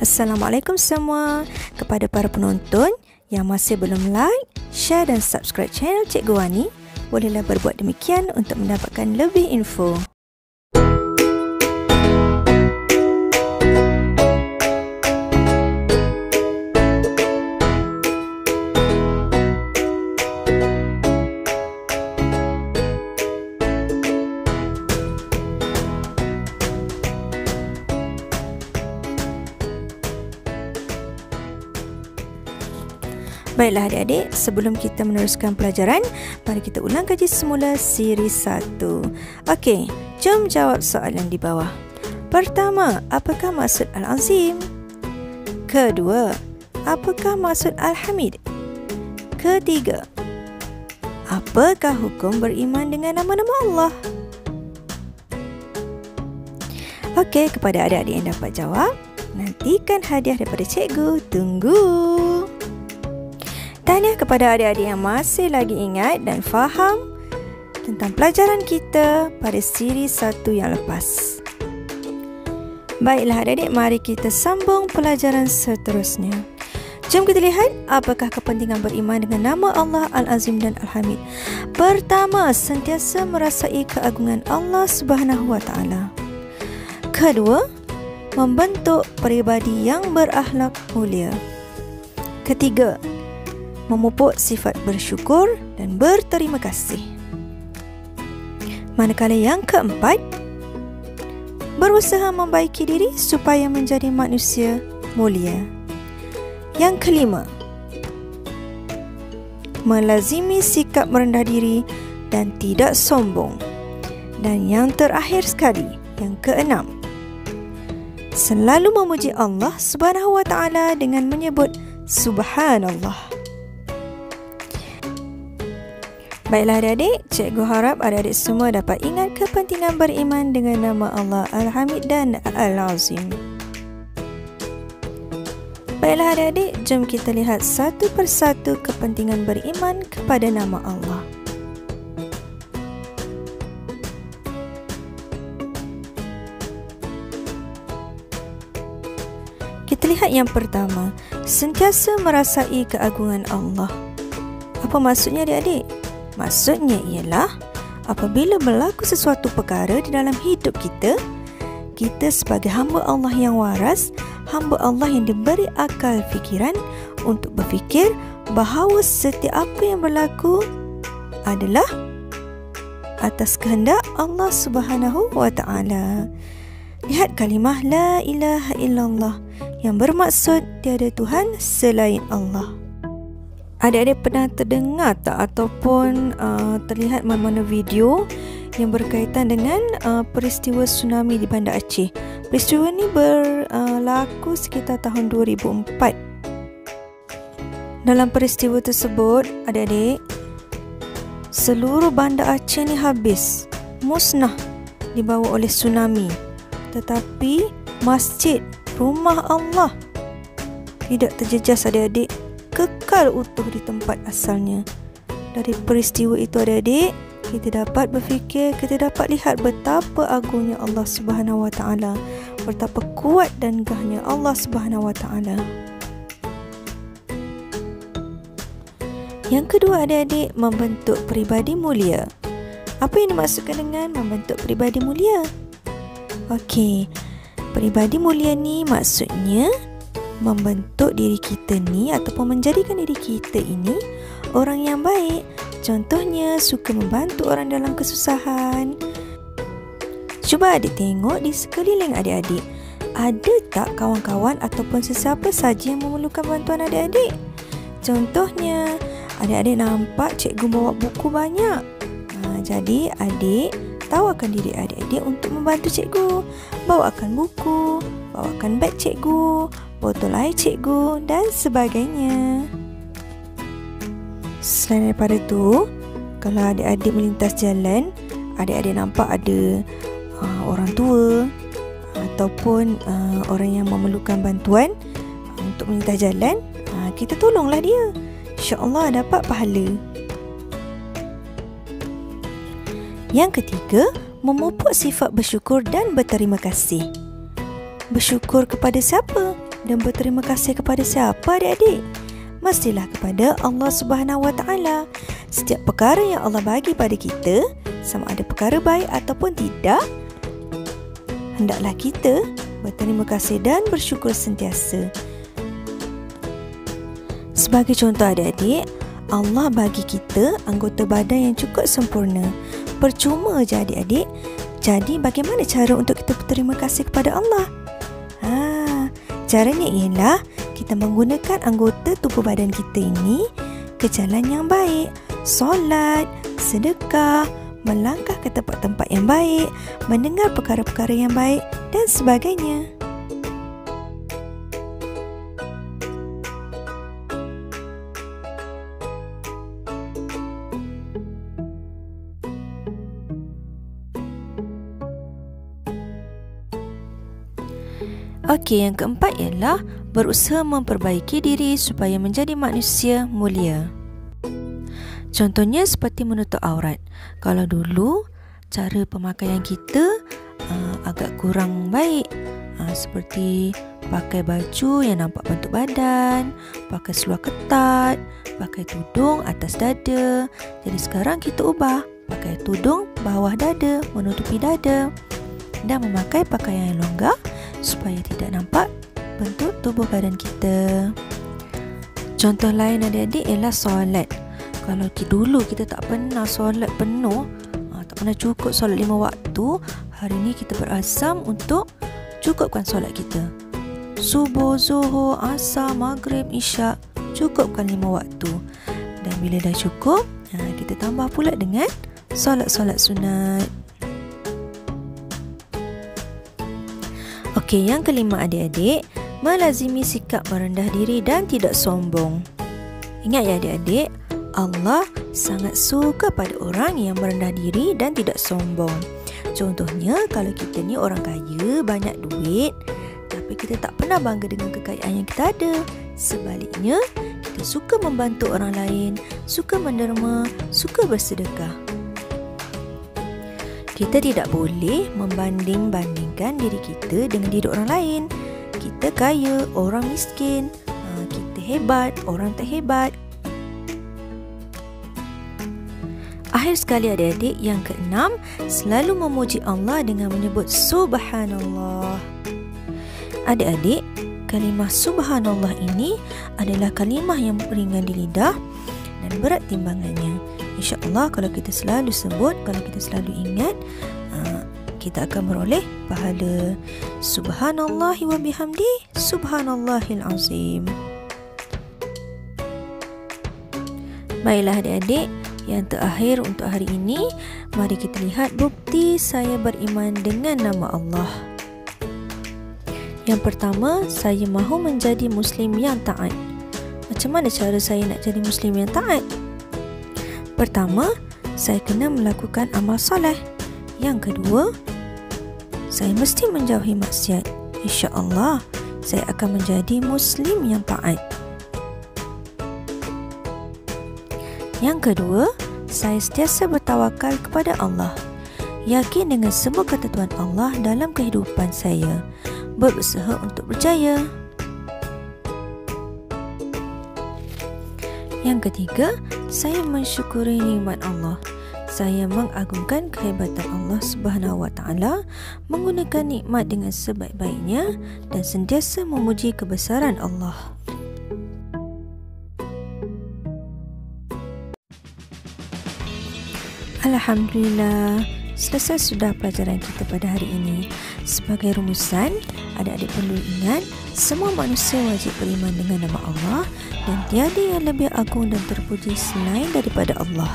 Assalamualaikum semua. Kepada para penonton yang masih belum like, share dan subscribe channel Cikgu Wani, bolehlah berbuat demikian untuk mendapatkan lebih info. Baiklah adik-adik, sebelum kita meneruskan pelajaran, mari kita ulang kaji semula siri 1. Okey, jom jawab soalan di bawah. Pertama, apakah maksud Al-Azim? Kedua, apakah maksud Al-Hamid? Ketiga, apakah hukum beriman dengan nama-nama Allah? Okey, kepada adik-adik yang dapat jawab, nantikan hadiah daripada cikgu. Tunggu. Tahniah kepada adik-adik yang masih lagi ingat dan faham tentang pelajaran kita pada siri 1 yang lepas. Baiklah adik-adik, mari kita sambung pelajaran seterusnya. Jom kita lihat apakah kepentingan beriman dengan nama Allah Al-Azim dan Al-Hamid. Pertama, sentiasa merasai keagungan Allah Subhanahu Wa Taala. Kedua, membentuk peribadi yang berakhlak mulia. Ketiga, memupuk sifat bersyukur dan berterima kasih. Manakala yang keempat, berusaha membaiki diri supaya menjadi manusia mulia. Yang kelima, melazimi sikap merendah diri dan tidak sombong. Dan yang terakhir sekali, yang keenam, selalu memuji Allah Subhanahu Wa Taala dengan menyebut Subhanallah. Baiklah adik-adik, cikgu harap adik-adik semua dapat ingat kepentingan beriman dengan nama Allah Al-Hamid dan Al-Azim. Baiklah adik-adik, jom kita lihat satu persatu kepentingan beriman kepada nama Allah. Kita lihat yang pertama, sentiasa merasai keagungan Allah. Apa maksudnya adik-adik? Maksudnya ialah apabila berlaku sesuatu perkara di dalam hidup kita, kita sebagai hamba Allah yang waras, hamba Allah yang diberi akal fikiran untuk berfikir bahawa setiap apa yang berlaku adalah atas kehendak Allah Subhanahu Wa Taala. Lihat kalimah La ilaha illallah yang bermaksud tiada Tuhan selain Allah. Adik-adik pernah terdengar tak ataupun terlihat mana-mana video yang berkaitan dengan peristiwa tsunami di Bandar Aceh. Peristiwa ini berlaku sekitar tahun 2004. Dalam peristiwa tersebut, adik-adik, seluruh Bandar Aceh ni habis, musnah dibawa oleh tsunami. Tetapi masjid, rumah Allah tidak terjejas adik-adik, kekal utuh di tempat asalnya. Dari peristiwa itu adik-adik, kita dapat berfikir, kita dapat lihat betapa agungnya Allah Subhanahu Wa Taala, betapa kuat dan gahnya Allah Subhanahu Wa Taala. Yang kedua adik-adik, membentuk peribadi mulia. Apa yang dimaksudkan dengan membentuk peribadi mulia? Okey, peribadi mulia ni maksudnya membentuk diri kita ni ataupun menjadikan diri kita ini orang yang baik. Contohnya, suka membantu orang dalam kesusahan. Cuba adik tengok di sekeliling adik-adik. Ada tak kawan-kawan ataupun sesiapa saja yang memerlukan bantuan adik-adik? Contohnya, adik-adik nampak cikgu bawa buku banyak. Jadi adik tawarkan diri adik-adik untuk membantu cikgu. Bawakan buku, bawakan beg cikgu, botol air cikgu dan sebagainya. Selain daripada itu, kalau adik-adik melintas jalan, adik-adik nampak ada orang tua ataupun orang yang memerlukan bantuan untuk melintas jalan, kita tolonglah dia. InsyaAllah dapat pahala. Yang ketiga, memupuk sifat bersyukur dan berterima kasih. Bersyukur kepada siapa? dan berterima kasih kepada siapa adik-adik? Mestilah kepada Allah Subhanahu Wa Taala. Setiap perkara yang Allah bagi pada kita, sama ada perkara baik ataupun tidak, hendaklah kita berterima kasih dan bersyukur sentiasa. Sebagai contoh adik-adik, Allah bagi kita anggota badan yang cukup sempurna. Percuma je adik-adik. Jadi bagaimana cara untuk kita berterima kasih kepada Allah? Caranya ialah kita menggunakan anggota tubuh badan kita ini ke jalan yang baik. Solat, sedekah, melangkah ke tempat-tempat yang baik, mendengar perkara-perkara yang baik dan sebagainya. Okey, yang keempat ialah berusaha memperbaiki diri supaya menjadi manusia mulia. Contohnya seperti menutup aurat. Kalau dulu cara pemakaian kita agak kurang baik, seperti pakai baju yang nampak bentuk badan, pakai seluar ketat, pakai tudung atas dada. Jadi sekarang kita ubah, pakai tudung bawah dada, menutupi dada, dan memakai pakaian yang longgar supaya tidak nampak bentuk tubuh badan kita. Contoh lain adik-adik ialah solat. Kalau dulu kita tak pernah solat penuh, tak pernah cukup solat 5 waktu, hari ini kita berazam untuk cukupkan solat kita. Subuh, zuhur, asar, maghrib, isyak, cukupkan 5 waktu. Dan bila dah cukup, kita tambah pula dengan solat-solat sunat. Okey, yang kelima adik-adik, melazimi sikap merendah diri dan tidak sombong. Ingat ya adik-adik, Allah sangat suka pada orang yang merendah diri dan tidak sombong. Contohnya, kalau kita ni orang kaya, banyak duit, tapi kita tak pernah bangga dengan kekayaan yang kita ada. Sebaliknya, kita suka membantu orang lain, suka menderma, suka bersedekah. Kita tidak boleh membanding-bandingkan diri kita dengan diri orang lain. Kita kaya, orang miskin. Kita hebat, orang tak hebat. Akhir sekali adik-adik, yang keenam, selalu memuji Allah dengan menyebut Subhanallah. Adik-adik, kalimah Subhanallah ini adalah kalimah yang ringan di lidah dan berat timbangannya. InsyaAllah kalau kita selalu sebut, kalau kita selalu ingat, kita akan beroleh pahala. Subhanallahi wa bihamdi, Subhanallahil azim. Baiklah adik-adik, yang terakhir untuk hari ini, mari kita lihat bukti saya beriman dengan nama Allah. Yang pertama, saya mahu menjadi Muslim yang taat. Macam mana cara saya nak jadi Muslim yang taat? Pertama, saya kena melakukan amal soleh. Yang kedua, saya mesti menjauhi maksiat. InsyaAllah, saya akan menjadi Muslim yang taat. Yang kedua, saya sentiasa bertawakal kepada Allah. Yakin dengan semua ketentuan Allah dalam kehidupan saya. Berusaha untuk berjaya. Yang ketiga, saya mensyukuri nikmat Allah. Saya mengagungkan kehebatan Allah Subhanahu Wa Taala, menggunakan nikmat dengan sebaik-baiknya dan sentiasa memuji kebesaran Allah. Alhamdulillah, selesai sudah pelajaran kita pada hari ini. Sebagai rumusan, adik-adik perlu ingat, semua manusia wajib beriman dengan nama Allah dan tiada yang lebih agung dan terpuji selain daripada Allah.